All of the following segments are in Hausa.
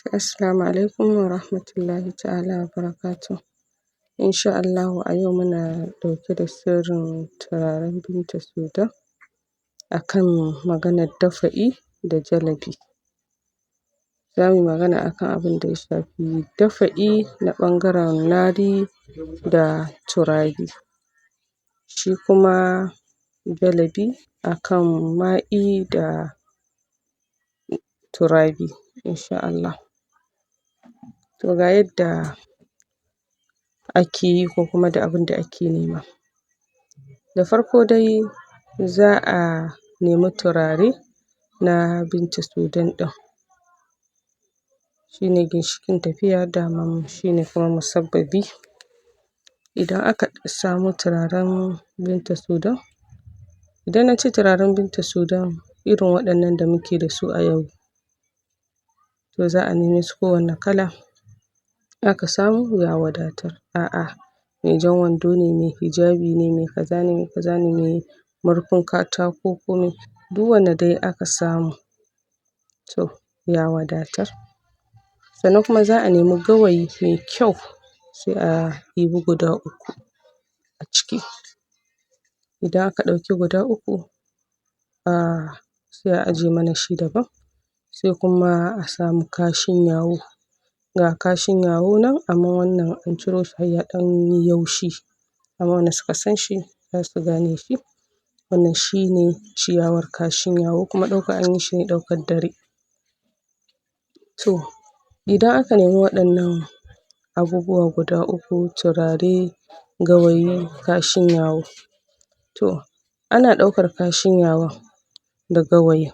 Assalamu alaikum wa rahmatullahi ta'ala wa barakatuh. Insha Allahu a yau muna ɗauke da sirrin turaren Binta Sudan akan maganar dafa'i da jalabi. Za mu yi magana akan abin da ya shafi dafa'i na ɓangaren nari da turabi, shi kuma jalabi akan ma'i da turabi insha Allah. To ga yadda ake yi ko kuma da abin da ake nema. Da farko dai za a nemi turare na Binta Sudan ɗin, shi ne ginshiƙin tafiya daman shi ne kuma musabbabi. Idan aka samo turaren Binta Sudan, idan na ce turaren Binta Sudan irin waɗannan da muke da su a yau, to za a neme su kowane kala aka samu ya wadatar. A'a, mai jan wando ne, mai hijabi ne, mai kaza ne, mai kaza ne, mai murfin katako ko me, duk wanda dai aka samu to ya wadatar. Sannan kuma za a nemi gawayi mai kyau sai a ɗibi guda uku a ciki. Idan aka ɗauki guda uku sai a ajiye mana shi daban. Sai kuma a samu kashin yawo, ga kashin yawo nan amma wannan an ciro shi har ya ɗan yi yaushi, amma wanda suka san shi za su gane shi. Wannan shi ne ciyawar kashin yawo kuma ɗauka an yi shi ne ɗaukar dare. To idan aka nemi waɗannan abubuwa guda uku turare, gawayi, kashin yawo, to ana ɗaukar kashin yawon da gawayin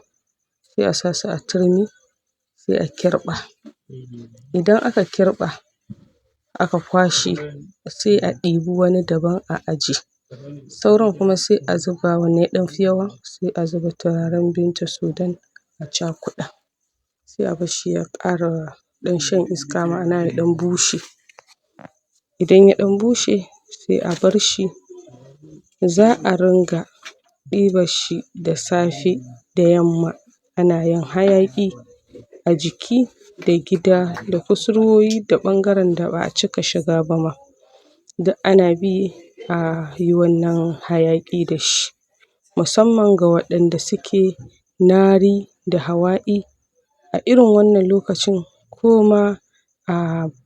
sai a sa su a turmi sai a kirɓa. Idan aka kirɓa aka kwashe sai a ɗibi wani daban a ajiye. Sauran kuma sai a zuba wanne ya ɗan fi yawa sai a zuba turaren Binta Sudan a cakuɗa. Sai a bar shi ya ƙara ɗan shan iska ma'ana ya ɗan bushe. Idan ya ɗan bushe sai a bar shi. Za a ringa ɗibar shi da safe da yamma ana yin hayaƙi a jiki da gida da kusurwoyi da ɓangaren da ba a cika shiga ba ma, duk ana bi a yi wannan hayaƙi da shi. Musamman ga waɗanda suke nari da hawa'i a irin wannan lokacin ko ma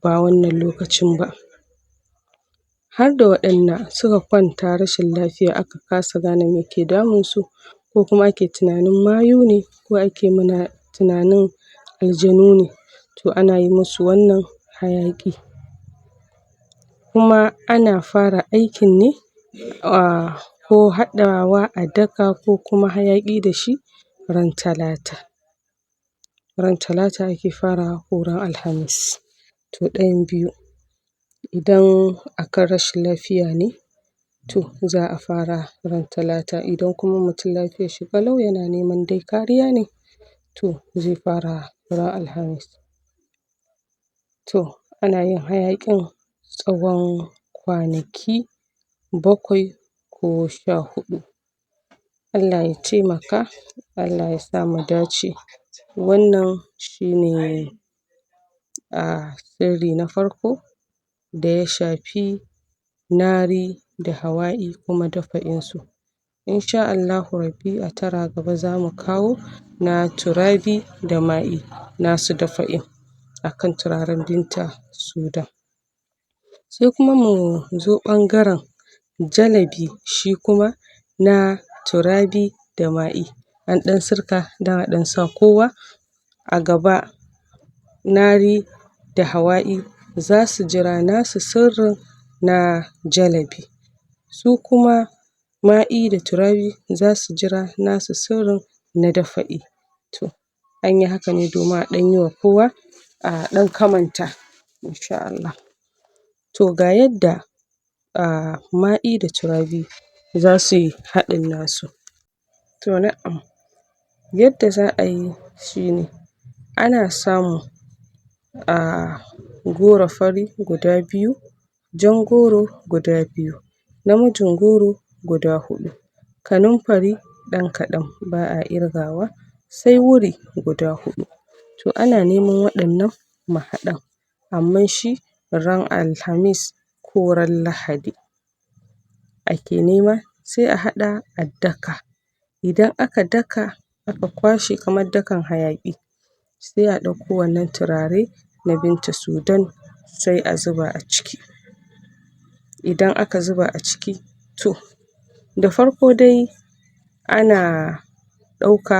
ba wannan lokacin ba. Har da waɗanda suka kwanta rashin lafiya aka kasa gane me ke damun su ko kuma ake tunanin mayu ne ko ake tunanin aljanu ne, to ana yi musu wannan hayaƙi. Kuma ana fara aikin ne ko haɗawa a daka ko kuma hayaƙi da shi ran Talata. Ran Talata ake farawa ko ran Alhamis. To ɗayan biyu. Idan akan rashin lafiya ne to za a fara ran Talata. Idan kuma mutum lafiyar shi ƙalau yana neman dai kariya ne to zai fara ran Alhamis. To ana yin hayaƙin tsawon kwanaki 7 ko 14. Allah ya taimaka, Allah ya sa mu dace. Wannan shi ne sirri na farko da ya shafi nari da hawa'i kuma dafa'insu. Insha Allahu rabbi a tara gaba za mu kawo na turabi da ma'i nasu dafa'in akan turaren Binta Sudan. Sai kuma mu zo ɓangaren jalabi, shi kuma na turabi da ma'i. An ɗan sirka don a ɗan sa kowa a gaba. Nari da hawa'i za su jira nasu sirrin na jalabi. Su kuma ma'i da turabi za su jira nasu sirrin na dafa'i. To an yi haka ne domin a ɗan yi wa kowa a ɗan kamanta insha Allah. To ga yadda ma'i da turabi za su yi haɗin nasu. To na'am, yadda za a yi shi ne ana samun goro fari guda 2, jan goro guda 2, namijin goro guda 4, kanunfari ɗan kaɗan ba a ƙirgawa, sai wuri guda 4. To ana neman waɗannan mahaɗan, amman shi ran Alhamis ko ran Lahadi ake nema sai a haɗa a daka. Idan aka daka aka kwashe kamar dakan hayaƙi, sai a ɗauko wannan turare na Binta Sudan sai a zuba a ciki. Idan aka zuba a ciki to da farko dai ana ɗauka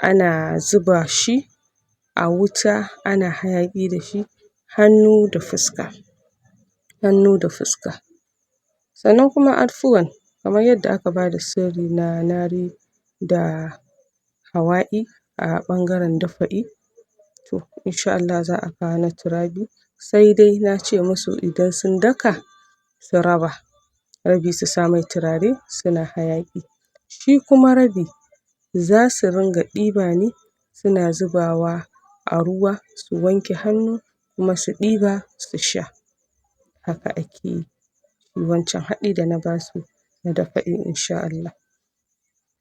ana zuba shi a wuta ana hayaƙi da shi hannu da fuska, hannu da fuska. Sannan kuma afuwan kamar yadda aka bada sirri na Nari da Hawa'i a ɓangaren dafa'i, to in sha Allah za a kawo na Turabi, sai dai na ce musu idan sun daka su raba, rabi su sa mai turare suna hayaƙi, shi kuma rabi za su ringa ɗiba ne suna zubawa a ruwa su wanke hannu kuma su ɗiba su sha. Haka ake yi, shi wancan haɗi da na basu na dafa'i in sha Allah.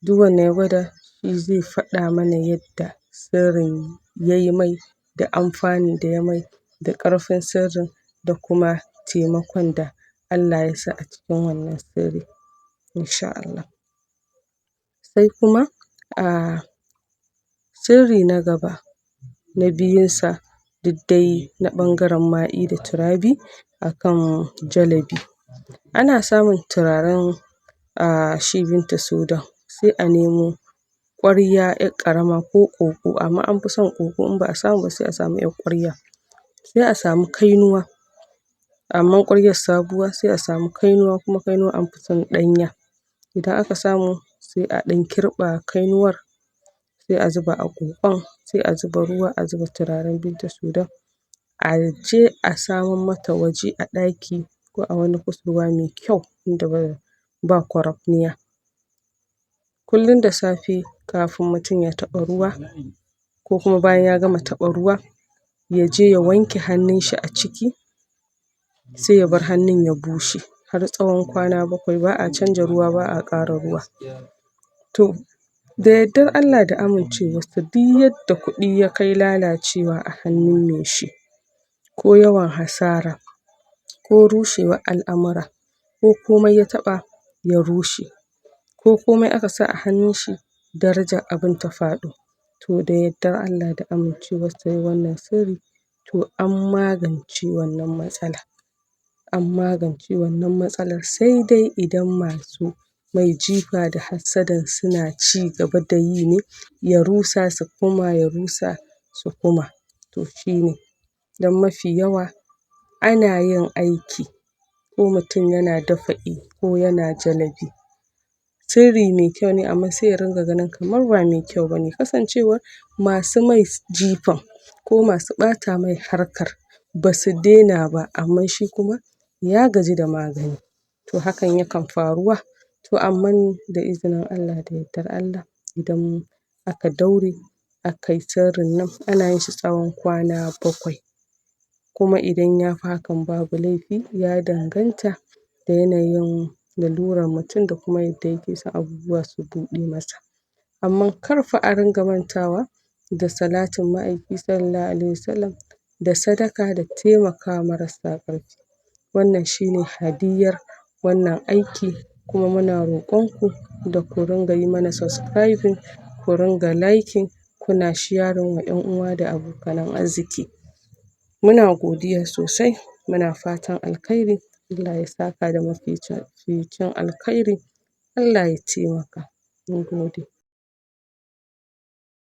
Duk wanda ya gwada shi zai faɗa mana yadda sirrin yayi mai da amfanin da ya mai da ƙarfin sirrin da kuma taimakon da Allah ya sa a cikin wannan sirri in sha Allah. Sai kuma sirri na gaba na biyunsa duk dai na ɓangaren Ma'i da Turabi akan jalebi. Ana samun turaren shi Binta Sudan sai a nemo ƙwarya ƴar ƙarama ko ƙoƙo, amma an fi son ƙoƙo, in ba a samu ba sai a samu ƴar ƙwarya. Sai a samu kainuwa, amman ƙwaryar sabuwa, sai a samu kainuwa, kuma kainuwa an fi son ɗanya. Idan aka samu sai a ɗan kirɓa kainuwar sai a zuba a ƙoƙon, sai a zuba ruwa, a zuba turaren Binta Sudan, a je a saman mata waje a ɗaki ko a wani kusurwa mai kyau inda ba kwaramniya. Kullum da safe kafin mutum ya taɓa ruwa ko kuma bayan ya gama taɓa ruwa, ya je ya wanke hannun shi a ciki sai ya bar hannun ya bushe har tsawon kwana 7. Ba a canja ruwa, ba a ƙara ruwa. To da yardar Allah da amincewarsa duk yadda kuɗi ya kai lalacewa a hannun mai shi, ko yawan hasara, ko rushewar al'amura, ko komai ya taɓa ya rushe, ko komai aka sa a hannun shi darajar abin ta faɗo, to da yardar Allah da amincewarsa yayi wannan sirri, to an magance wannan matsala, an magance wannan matsalar. Sai dai idan masu mai jifa da hassadan suna ci gaba da yi ne, ya rusa su kuma ya rusa su kuma, to shine. Dan mafi yawa ana yin aiki ko mutum yana dafa'i ko yana jalebi, sirri mai kyau ne amma sai ya ringa ganin kamar ba mai kyau bane, kasancewar masu mai jifan ko masu ɓata mai harkar basu daina ba, amma shi kuma ya gaji da magani, to hakan yakan faruwa. To amman da izinin Allah da yardar Allah idan aka daure aka yi sirrin nan, ana yin shi tsawon kwana 7, kuma idan ya fi hakan babu laifi, ya danganta da yanayin lalurar mutum da kuma yadda yake son abubuwa su buɗe masa. Amman kar fa a ringa mantawa da salatin ma'aiki sallallahu alaihi wasallam da sadaka da taimakawa marasa ƙarfi. Wannan shine hadiyyar wannan aiki, kuma muna roƙon ku da ku ringa yi mana subscribing, ku ringa liking, kuna sharing wa ƴan uwa da abokanan arziki. Muna godiya sosai, muna fatan alkhairi, Allah ya saka da mafificin alkhairi, Allah ya taimaka. Mun gode.